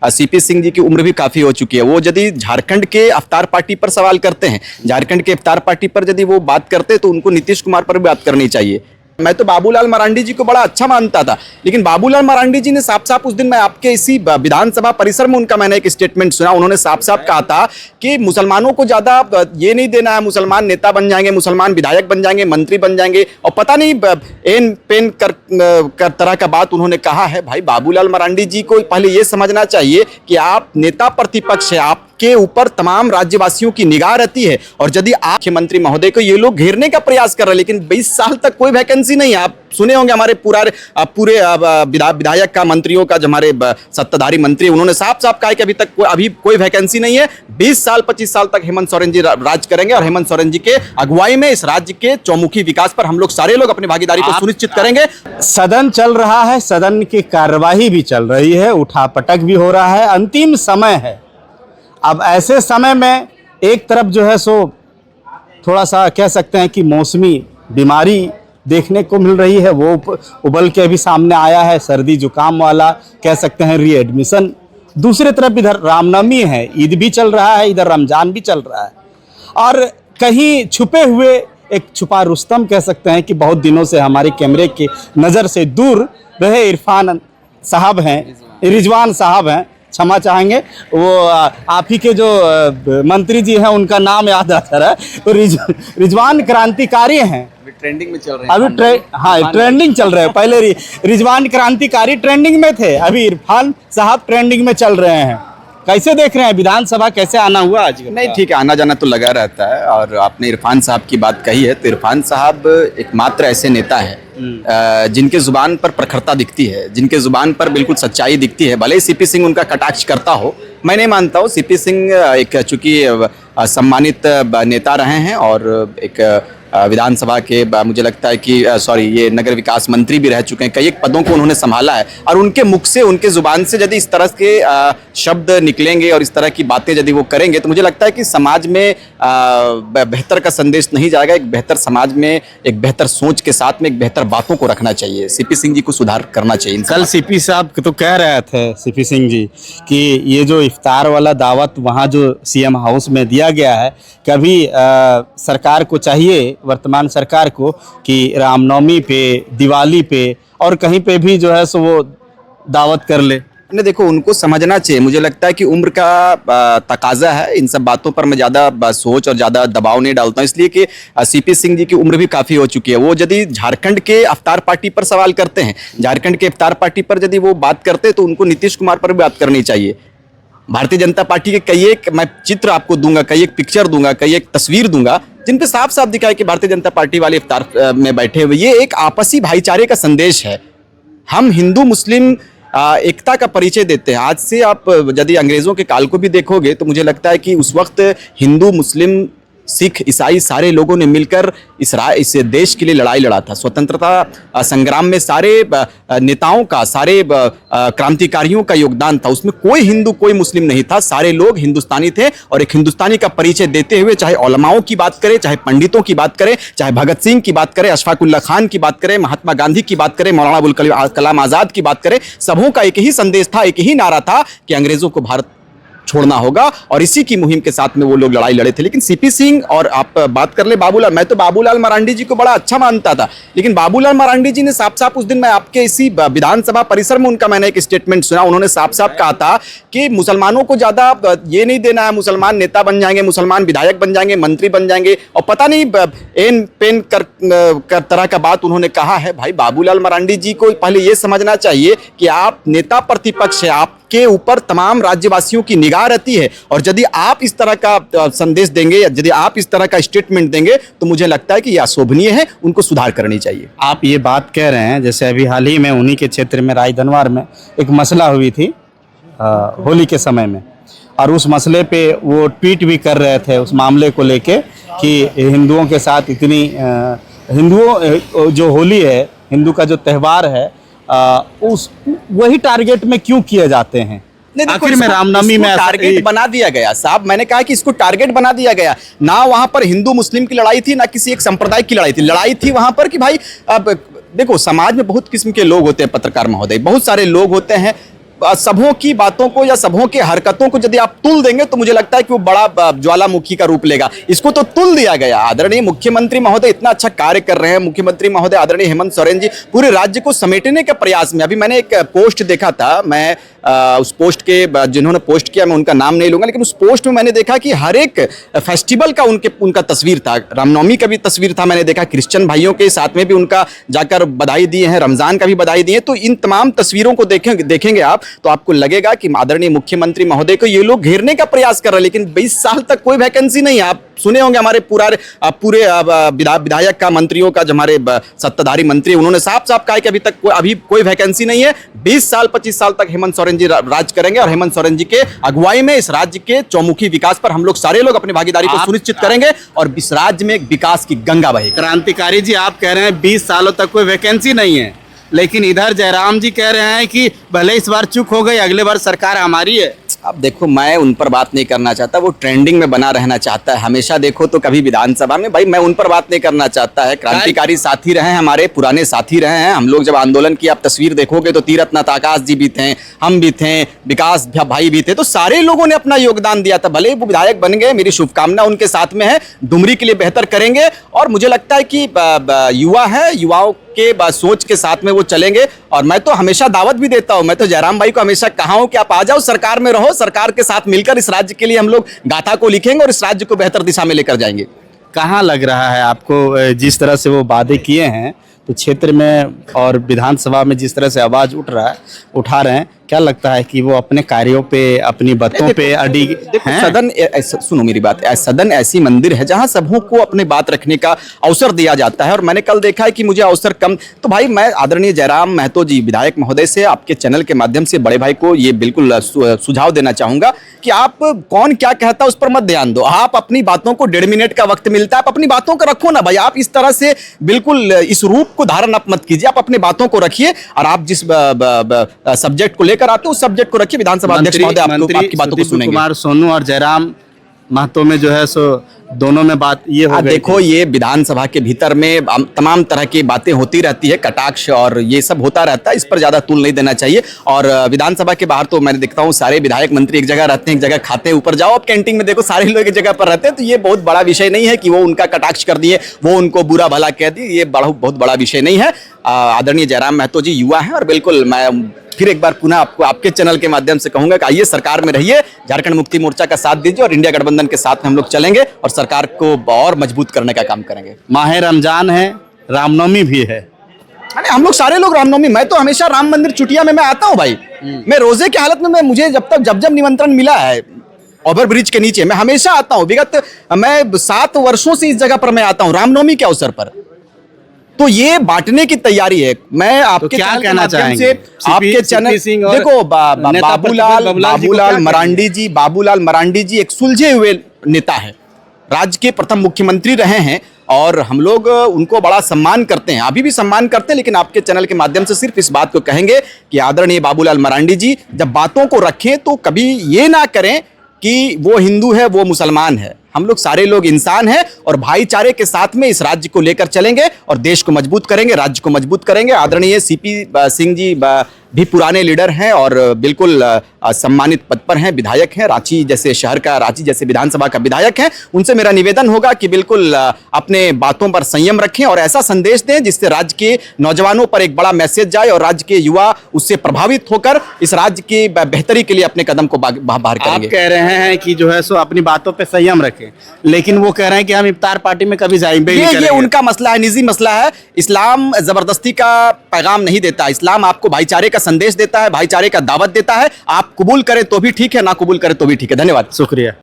CP Singh ji की उम्र भी काफ़ी हो चुकी है। वो यदि झारखंड के अवतार पार्टी पर सवाल करते हैं, झारखंड के अवतार पार्टी पर यदि वो बात करते तो उनको नीतीश कुमार पर भी बात करनी चाहिए। मैं तो बाबूलाल मरांडी जी को बड़ा अच्छा मानता था, लेकिन बाबूलाल मरांडी जी ने साफ साफ उस दिन मैं आपके इसी विधानसभा परिसर में उनका मैंने एक स्टेटमेंट सुना। उन्होंने साफ साफ कहा था कि मुसलमानों को ज़्यादा ये नहीं देना है, मुसलमान नेता बन जाएंगे, मुसलमान विधायक बन जाएंगे, मंत्री बन जाएंगे, और पता नहीं एन पेन कर तरह का बात उन्होंने कहा है। भाई बाबूलाल मरांडी जी को पहले ये समझना चाहिए कि आप नेता प्रतिपक्ष है, आपके ऊपर तमाम राज्यवासियों की निगाह रहती है, और यदि आप मुख्यमंत्री महोदय को ये लोग घेरने का प्रयास कर रहे हैं, लेकिन 20 साल तक कोई वैकेंसी नहीं है। आप सुने होंगे हमारे पूरे विधायक का, मंत्रियों का, जो हमारे सत्ताधारी मंत्री, उन्होंने साफ साफ कहा कि अभी कोई वैकेंसी नहीं है। 20 साल 25 साल तक हेमंत सोरेन जी राज करेंगे, और हेमंत सोरेन जी के अगुवाई में इस राज्य के चौमुखी विकास पर हम लोग सारे लोग अपनी भागीदारी को सुनिश्चित करेंगे। सदन चल रहा है, सदन की कार्यवाही भी चल रही है, उठापटक भी हो रहा है, अंतिम समय है। अब ऐसे समय में एक तरफ जो है सो थोड़ा सा कह सकते हैं कि मौसमी बीमारी देखने को मिल रही है, वो उबल के अभी सामने आया है, सर्दी जुकाम वाला कह सकते हैं रीएडमिशन। दूसरी तरफ इधर रामनवमी है, ईद भी चल रहा है, इधर रमजान भी चल रहा है, और कहीं छुपे हुए एक छुपा रुस्तम कह सकते हैं कि बहुत दिनों से हमारे कैमरे की नज़र से दूर रहे इरफान साहब हैं, रिजवान साहब हैं, क्षमा चाहेंगे, वो आप ही के जो मंत्री जी हैं उनका नाम याद आता रहा है, तो रिजवान क्रांतिकारी हैं, ट्रेंडिंग में चल रहे हैं अभी हाँ ट्रेंडिंग चल रहे हैं। पहले रिजवान क्रांतिकारी ट्रेंडिंग में थे, अभी इरफान साहब ट्रेंडिंग में चल रहे हैं। कैसे देख रहे हैं विधानसभा, कैसे आना हुआ आज? नहीं ठीक है, आना जाना तो लगा रहता है। और आपने इरफान साहब की बात कही है, तो इरफान साहब एकमात्र ऐसे नेता हैं जिनके जुबान पर प्रखरता दिखती है, जिनके जुबान पर बिल्कुल सच्चाई दिखती है। भले ही सीपी सिंह उनका कटाक्ष करता हो, मैं नहीं मानता हूँ। सीपी सिंह एक चूंकि सम्मानित नेता रहे हैं, और एक विधानसभा के मुझे लगता है कि ये नगर विकास मंत्री भी रह चुके हैं, कई एक पदों को उन्होंने संभाला है। और उनके मुख से, उनके जुबान से यदि इस तरह के शब्द निकलेंगे और इस तरह की बातें यदि वो करेंगे, तो मुझे लगता है कि समाज में बेहतर का संदेश नहीं जाएगा। एक बेहतर समाज में, एक बेहतर सोच के साथ में एक बेहतर बातों को रखना चाहिए। सीपी सिंह जी को सुधार करना चाहिए। कल सीपी साहब तो कह रहे थे, सीपी सिंह जी, कि ये जो इफ्तार वाला दावत वहाँ जो सीएम हाउस में दिया गया है, कभी सरकार को चाहिए, वर्तमान सरकार को, कि रामनवमी पे, दिवाली पे और कहीं पे भी जो है सो वो दावत कर ले। नहीं देखो, उनको समझना चाहिए। मुझे लगता है कि उम्र का तकाजा है, इन सब बातों पर मैं ज़्यादा सोच और ज़्यादा दबाव नहीं डालता हूँ, इसलिए कि सीपी सिंह जी की उम्र भी काफ़ी हो चुकी है। वो यदि झारखंड के अवतार पार्टी पर सवाल करते हैं, झारखंड के अवतार पार्टी पर यदि वो बात करते तो उनको नीतीश कुमार पर भी बात करनी चाहिए। भारतीय जनता पार्टी के कई एक मैं चित्र आपको दूंगा, कई एक पिक्चर दूंगा, कई एक तस्वीर दूंगा, जिन पे साफ साफ दिखा है कि भारतीय जनता पार्टी वाले इफ्तार में बैठे हुए। ये एक आपसी भाईचारे का संदेश है। हम हिंदू मुस्लिम एकता का परिचय देते हैं। आज से आप यदि अंग्रेज़ों के काल को भी देखोगे तो मुझे लगता है कि उस वक्त हिंदू, मुस्लिम, सिख, ईसाई सारे लोगों ने मिलकर इस देश के लिए लड़ाई लड़ा था। स्वतंत्रता संग्राम में सारे नेताओं का, सारे क्रांतिकारियों का योगदान था। उसमें कोई हिंदू, कोई मुस्लिम नहीं था, सारे लोग हिंदुस्तानी थे। और एक हिंदुस्तानी का परिचय देते हुए, चाहे उलमाओं की बात करें, चाहे पंडितों की बात करें, चाहे भगत सिंह की बात करें, अशफाक उल्लाह खान की बात करें, महात्मा गांधी की बात करें, मौलाना अबुल कलाम आज़ाद की बात करें, सबों का एक ही संदेश था, एक ही नारा था कि अंग्रेज़ों को भारत छोड़ना होगा। और इसी की मुहिम के साथ में वो लोग लड़ाई लड़े थे। लेकिन सीपी सिंह, और आप बात कर ले बाबूलाल, मैं तो बाबूलाल मरांडी जी को बड़ा अच्छा मानता था, लेकिन बाबूलाल मरांडी जी ने साफ साफ उस दिन मैं आपके इसी विधानसभा परिसर में उनका मैंने एक स्टेटमेंट सुना। उन्होंने साफ साफ कहा था कि मुसलमानों को ज़्यादा ये नहीं देना है, मुसलमान नेता बन जाएंगे, मुसलमान विधायक बन जाएंगे, मंत्री बन जाएंगे, और पता नहीं एन पेन कर तरह का बात उन्होंने कहा है। भाई बाबूलाल मरांडी जी को पहले ये समझना चाहिए कि आप नेता प्रतिपक्ष है, आपके ऊपर तमाम राज्यवासियों की निगाह रहती है, और यदि आप इस तरह का संदेश देंगे, या यदि आप इस तरह का स्टेटमेंट देंगे, तो मुझे लगता है कि यह अशोभनीय है, उनको सुधार करनी चाहिए। आप ये बात कह रहे हैं, जैसे अभी हाल ही में उन्हीं के क्षेत्र में राजधनवार में एक मसला हुई थी होली के समय में, और उस मसले पे वो ट्वीट भी कर रहे थे उस मामले को लेके कि हिंदुओं के साथ इतनी हिंदुओं जो होली है, हिंदू का जो त्यौहार है, उस वही टारगेट में क्यों किए जाते हैं। आखिर में रामनवमी में टारगेट बना दिया गया साहब। मैंने कहा कि इसको टारगेट बना दिया गया। ना वहां पर हिंदू मुस्लिम की लड़ाई थी, ना किसी एक संप्रदाय की लड़ाई थी वहां पर कि भाई अब देखो, समाज में बहुत किस्म के लोग होते हैं, पत्रकार महोदय, बहुत सारे लोग होते हैं। सबों की बातों को या सबों की हरकतों को यदि आप तुल देंगे तो मुझे लगता है कि वो बड़ा ज्वालामुखी का रूप लेगा। इसको तो तुल दिया गया। आदरणीय मुख्यमंत्री महोदय इतना अच्छा कार्य कर रहे हैं। मुख्यमंत्री महोदय आदरणीय हेमंत सोरेन जी पूरे राज्य को समेटने के प्रयास में, अभी मैंने एक पोस्ट देखा था, मैं उस पोस्ट के जिन्होंने पोस्ट किया मैं उनका नाम नहीं लूंगा, लेकिन उस पोस्ट में मैंने देखा कि हर एक फेस्टिवल का उनका तस्वीर था। रामनवमी का भी तस्वीर था, मैंने देखा क्रिश्चियन भाइयों के साथ में भी उनका जाकर बधाई दिए हैं, रमजान का भी बधाई दिए। तो इन तमाम तस्वीरों को देखेंगे आप तो आपको लगेगा कि आदरणीय मुख्यमंत्री महोदय को ये लोग घेरने का प्रयास कर रहे हैं, लेकिन 20 साल तक कोई वैकेंसी नहीं है। आप सुने होंगे हमारे पूरे विधायक का, मंत्रियों का, जो हमारे सत्ताधारी मंत्री, उन्होंने साफ साफ कहा कि अभी कोई वैकेंसी नहीं है। 20 साल 25 साल तक हेमंत सोरेन जी राज करेंगे और हेमंत सोरेन जी के अगुवाई में इस राज्य के चौमुखी विकास पर हम लोग सारे लोग अपनी भागीदारी को सुनिश्चित करेंगे और इस राज्य में एक विकास की गंगा बहेगी। क्रांतिकारी जी, आप कह रहे हैं 20 सालों तक कोई वैकेंसी नहीं है, लेकिन इधर जयराम जी कह रहे हैं कि भले इस बार चूक हो गई, अगले बार सरकार हमारी है। अब देखो, मैं उन पर बात नहीं करना चाहता, वो ट्रेंडिंग में बना रहना चाहता है हमेशा। देखो तो कभी विधानसभा में, भाई मैं उन पर बात नहीं करना चाहता है। क्रांतिकारी साथी रहे हैं, हमारे पुराने साथी रहे हैं। हम लोग जब आंदोलन की आप तस्वीर देखोगे तो तीरथ आकाश जी भी थे, हम भी थे, विकास भाई भी थे, तो सारे लोगों ने अपना योगदान दिया था। भले वो विधायक बन गए, मेरी शुभकामना उनके साथ में है, डुमरी के लिए बेहतर करेंगे। और मुझे लगता है कि युवा है, युवाओं के सोच के साथ में वो चलेंगे। और मैं तो हमेशा दावत भी देता हूं, मैं तो जयराम भाई को हमेशा कहा हूं कि आप आ जाओ, सरकार में रहो, सरकार के साथ मिलकर इस राज्य के लिए हम लोग गाथा को लिखेंगे और इस राज्य को बेहतर दिशा में लेकर जाएंगे। कहाँ लग रहा है आपको, जिस तरह से वो वादे किए हैं तो क्षेत्र में और विधानसभा में जिस तरह से आवाज उठा रहे हैं, क्या लगता है कि वो अपने कार्यों पे, अपनी बातों पे अडिग हैं? सदन, सुनो मेरी बात, सदन ऐसी मंदिर है जहां सबों को अपने बात रखने का अवसर दिया जाता है। और मैंने कल देखा है कि मुझे अवसर कम, तो भाई मैं आदरणीय जयराम महतो जी विधायक महोदय से, आपके चैनल के माध्यम से बड़े भाई को ये बिल्कुल सुझाव देना चाहूंगा कि आप कौन क्या कहता है उस पर मत ध्यान दो। आप अपनी बातों को 1.5 मिनट का वक्त मिलता है, आप अपनी बातों को रखो ना भाई। आप इस तरह से बिल्कुल इस रूप को धारण आप मत कीजिए, आप अपनी बातों को रखिए और आप जिस सब्जेक्ट को लेकर आते हो उस सब्जेक्ट को रखिए। विधानसभा अध्यक्ष महोदय आपकी बातों को सुनेंगे। कुमार सोनू और जयराम महतो में जो है सो दोनों में बात ये हो गई। देखो, ये विधानसभा के भीतर में तमाम तरह की बातें होती रहती है, कटाक्ष और ये सब होता रहता है, इस पर ज्यादा तूल नहीं देना चाहिए। और विधानसभा के बाहर तो मैंने देखता हूँ सारे विधायक मंत्री एक जगह रहते हैं, एक जगह खाते हैं। ऊपर जाओ आप कैंटीन में देखो, सारे लोग एक जगह पर रहते हैं। तो ये बहुत बड़ा विषय नहीं है कि वो उनका कटाक्ष कर दिए, वो उनको बुरा भला कह दिए, ये बहुत बड़ा विषय नहीं है। आदरणीय जयराम महतो जी युवा है और बिल्कुल मैं फिर एक बार पुनः आपको आपके चैनल के माध्यम से कहूंगा कि आइए, सरकार में रहिए, झारखंड मुक्ति मोर्चा का साथ दीजिए और इंडिया गठबंधन के साथ में हम लोग चलेंगे और सरकार को और मजबूत करने का काम करेंगे। माह रमजान है, रामनवमी भी है। अरे हम लोग सारे लोग रामनवमी, मैं तो हमेशा राम मंदिर चुटिया में मैं आता हूँ भाई। मैं रोजे की हालत में, मुझे जब निमंत्रण मिला है ओवर ब्रिज के नीचे, मैं हमेशा आता हूँ। विगत मैं 7 वर्षों से इस जगह पर मैं आता हूँ रामनवमी के अवसर पर। तो ये बांटने की तैयारी है। मैं आपके क्या चैनल कहना चाहेंगे? आपके चैनल देखो, बाबूलाल मरांडी जी एक सुलझे हुए नेता है, राज्य के प्रथम मुख्यमंत्री रहे हैं और हम लोग उनको बड़ा सम्मान करते हैं, अभी भी सम्मान करते हैं। लेकिन आपके चैनल के माध्यम से सिर्फ इस बात को कहेंगे कि आदरणीय बाबूलाल मरांडी जी जब बातों को रखें तो कभी ये ना करें कि वो हिंदू है, वो मुसलमान है। हम लोग सारे लोग इंसान हैं और भाईचारे के साथ में इस राज्य को लेकर चलेंगे और देश को मजबूत करेंगे, राज्य को मजबूत करेंगे। आदरणीय सीपी सिंह जी भी पुराने लीडर हैं और बिल्कुल सम्मानित पद पर हैं, विधायक हैं, रांची जैसे शहर का, रांची जैसे विधानसभा का विधायक हैं। उनसे मेरा निवेदन होगा कि बिल्कुल अपने बातों पर संयम रखें और ऐसा संदेश दें जिससे राज्य के नौजवानों पर एक बड़ा मैसेज जाए और राज्य के युवा उससे प्रभावित होकर इस राज्य की बेहतरी के लिए अपने कदम को बाहर करेंगे। आप कह रहे हैं कि जो है सो अपनी बातों पर संयम रखें, लेकिन वो कह रहे हैं कि हम इफ्तार पार्टी में कभी जाएंगे नहीं करेंगे। ये उनका मसला है, निजी मसला है। इस्लाम जबरदस्ती का पैगाम नहीं देता। इस्लाम आपको भाईचारे का संदेश देता है, भाईचारे का दावत देता है। आप कबूल करें तो भी ठीक है, ना कबूल करें तो भी ठीक है। धन्यवाद, शुक्रिया।